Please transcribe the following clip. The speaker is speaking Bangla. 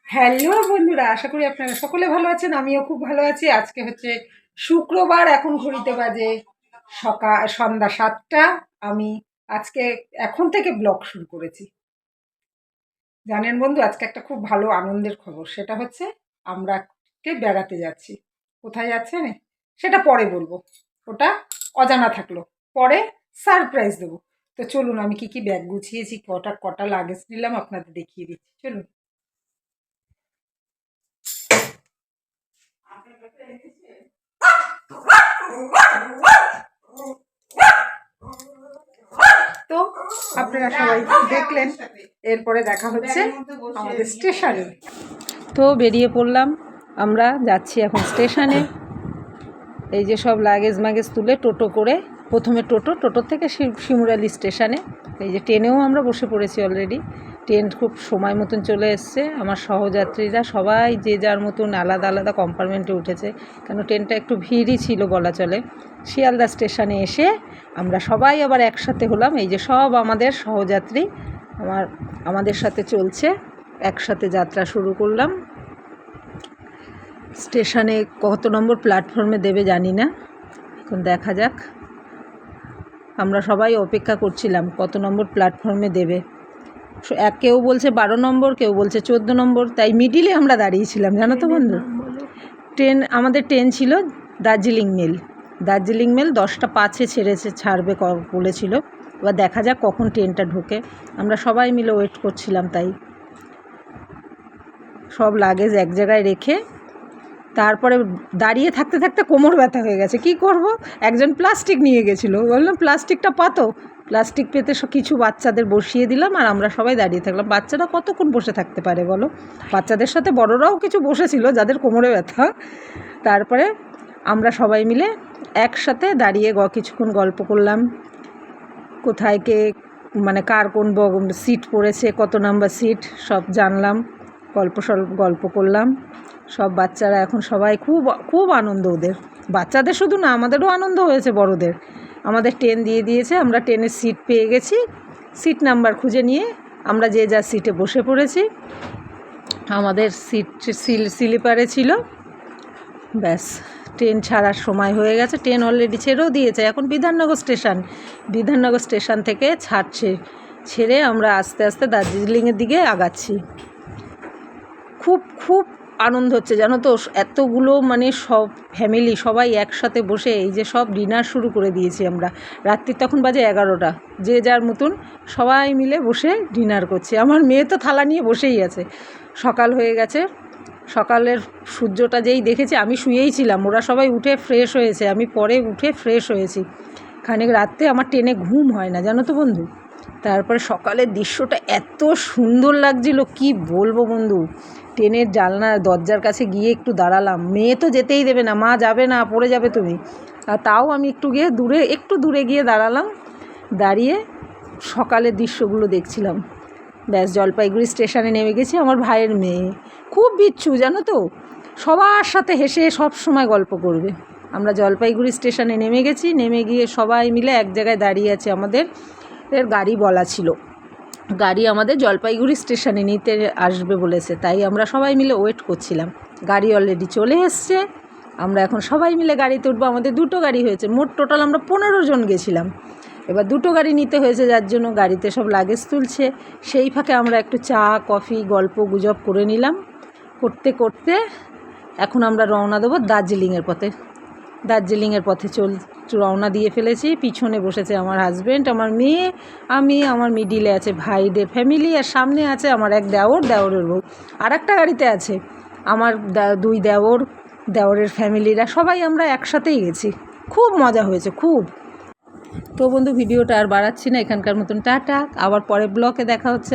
হ্যালো বন্ধুরা, আশা করি আপনারা সকলে ভালো আছেন। আমিও খুব ভালো আছি। আজকে হচ্ছে শুক্রবার, এখন ঘড়িতে বাজে সন্ধ্যা 7টা। আমি আজকে এখন থেকে ব্লগ শুরু করেছি। জানেন বন্ধু, আজকে একটা খুব ভালো আনন্দের খবর, সেটা হচ্ছে আমরা বেড়াতে যাচ্ছি। কোথায় যাচ্ছেন সেটা পরে বলবো, ওটা অজানা থাকলো, পরে সারপ্রাইজ দেবো। তো চলুন, আমি কি কি ব্যাগ গুছিয়েছি, কটা কটা লাগেজ নিলাম আপনাদের দেখিয়ে দিচ্ছি। চলুন। তো আপনারা সবাই দেখলেন, এরপরে দেখা হচ্ছে আমাদের স্টেশনে। তো বেরিয়ে পড়লাম, আমরা যাচ্ছি এখন স্টেশনে। এই যে সব লাগেজ ম্যাগেজ তুলে টোটো করে, প্রথমে টোটোর থেকে শিমুরালি স্টেশনে। এই যে ট্রেনেও আমরা বসে পড়েছি অলরেডি। ট্রেন খুব সময় মতন চলে এসছে। আমার সহযাত্রীরা সবাই যে যার মতন আলাদা আলাদা কম্পার্টমেন্টে উঠেছে, কেন ট্রেনটা একটু ভিড়ই ছিল বলা চলে। শিয়ালদা স্টেশনে এসে আমরা সবাই আবার একসাথে হলাম। এই যে সব আমাদের সহযাত্রী আমাদের সাথে চলছে, একসাথে যাত্রা শুরু করলাম। স্টেশনে কত নম্বর প্ল্যাটফর্মে দেবে জানি না, এখন দেখা যাক। আমরা সবাই অপেক্ষা করছিলাম কত নম্বর প্ল্যাটফর্মে দেবে। কেউ বলছে 12 নম্বর, কেউ বলছে 14 নম্বর, তাই মিডিলে আমরা দাঁড়িয়েছিলাম, জানো তো বন্ধু। আমাদের ট্রেন ছিল দার্জিলিং মেল। 10টা 5-এ ছাড়বে বলেছিল। এবার দেখা যাক কখন ট্রেনটা ঢোকে। আমরা সবাই মিলে ওয়েট করছিলাম, তাই সব লাগেজ এক জায়গায় রেখে তারপরে দাঁড়িয়ে থাকতে থাকতে কোমর ব্যথা হয়ে গেছে। কি করব, একজন প্লাস্টিক নিয়ে গেছিলো, বললাম প্লাস্টিকটা পাতো। প্লাস্টিক পেতে কিছু বাচ্চাদের বসিয়ে দিলাম, আর আমরা সবাই দাঁড়িয়ে থাকলাম। বাচ্চারা কতক্ষণ বসে থাকতে পারে বলো। বাচ্চাদের সাথে বড়রাও কিছু বসেছিল যাদের কোমরে ব্যথা। তারপরে আমরা সবাই মিলে একসাথে দাঁড়িয়ে কিছুক্ষণ গল্প করলাম, কোথায় কে কার কোন সিট পড়েছে, কত নাম্বার সিট, সব জানলাম, গল্প করলাম। সব বাচ্চারা এখন সবাই খুব খুব আনন্দ ওদের। বাচ্চাদের শুধু না, আমাদেরও আনন্দ হয়েছে বড়দের। আমাদের ট্রেন দিয়ে দিয়েছে, আমরা ট্রেনের সিট পেয়ে গেছি। সিট নাম্বার খুঁজে নিয়ে আমরা যে যার সিটে বসে পড়েছি। আমাদের সিট স্লিপারে ছিল। ব্যাস, ট্রেন ছাড়ার সময় হয়ে গেছে। ট্রেন অলরেডি ছেড়েও দিয়েছে। এখন বিধাননগর স্টেশন থেকে ছেড়ে আমরা আস্তে আস্তে দার্জিলিংয়ের দিকে আগাচ্ছি। খুব খুব আনন্দ হচ্ছে, জানো তো। এতগুলো সব ফ্যামিলি সবাই একসাথে বসে এই যে সব ডিনার শুরু করে দিয়েছি আমরা। রাত্রির তখন বাজে 11টা, যে যার মতন সবাই মিলে বসে ডিনার করছি। আমার মেয়ে তো থালা নিয়ে বসেই আছে। সকাল হয়ে গেছে। সকালের সূর্যটা যেই দেখেছি, আমি শুয়েই ছিলাম, ওরা সবাই উঠে ফ্রেশ হয়েছে, আমি পরে উঠে ফ্রেশ হয়েছি। খানিক রাত্রে আমার ট্রেনে ঘুম হয় না, জানো তো বন্ধু। তারপরে সকালের দৃশ্যটা এত সুন্দর লাগছিল, কি বলবো বন্ধু। ট্রেনের দরজার কাছে গিয়ে একটু দাঁড়ালাম। মেয়ে তো যেতেই দেবে না, মা যাবে না, পড়ে যাবে তুমি। আর তাও আমি একটু দূরে গিয়ে দাঁড়ালাম। দাঁড়িয়ে সকালের দৃশ্যগুলো দেখছিলাম। ব্যাস, জলপাইগুড়ি স্টেশনে নেমে গেছি। আমার ভাইয়ের মেয়ে খুব বিচ্ছু, জানো তো, সবার সাথে হেসে সব সময় গল্প করবে। আমরা জলপাইগুড়ি স্টেশনে নেমে গেছি। নেমে গিয়ে সবাই মিলে এক জায়গায় দাঁড়িয়ে আছে। আমাদের গাড়ি বলা ছিল, গাড়ি আমাদের জলপাইগুড়ি স্টেশনে নিতে আসবে বলেছে, তাই আমরা সবাই মিলে ওয়েট করছিলাম। গাড়ি অলরেডি চলে এসছে। আমরা এখন সবাই মিলে গাড়িতে উঠবো। আমাদের 2টো গাড়ি হয়েছে, মোট টোটাল আমরা 15 জন গেছিলাম। এবার 2টো গাড়ি নিতে হয়েছে, যার জন্য গাড়িতে সব লাগেজ তুলছে। সেই ফাঁকে আমরা একটু চা কফি গল্প গুজব করে নিলাম। করতে করতে এখন আমরা রওনা দেবো দার্জিলিংয়ের পথে রওনা দিয়ে ফেলেছি। পিছনে বসেছে আমার হাজব্যান্ড, আমার মেয়ে, আমি, আমার মিডিলে আছে ভাইদের ফ্যামিলি, আর সামনে আছে আমার এক দেওরের বউ। আর একটা গাড়িতে আছে আমার 2 দেওরের ফ্যামিলিরা, সবাই আমরা একসাথেই গেছি। খুব মজা হয়েছে, খুব। তো বন্ধু, ভিডিওটা আর বাড়াচ্ছি না, এখানকার মতন টাটা। আবার পরে ব্লগে দেখা হচ্ছে।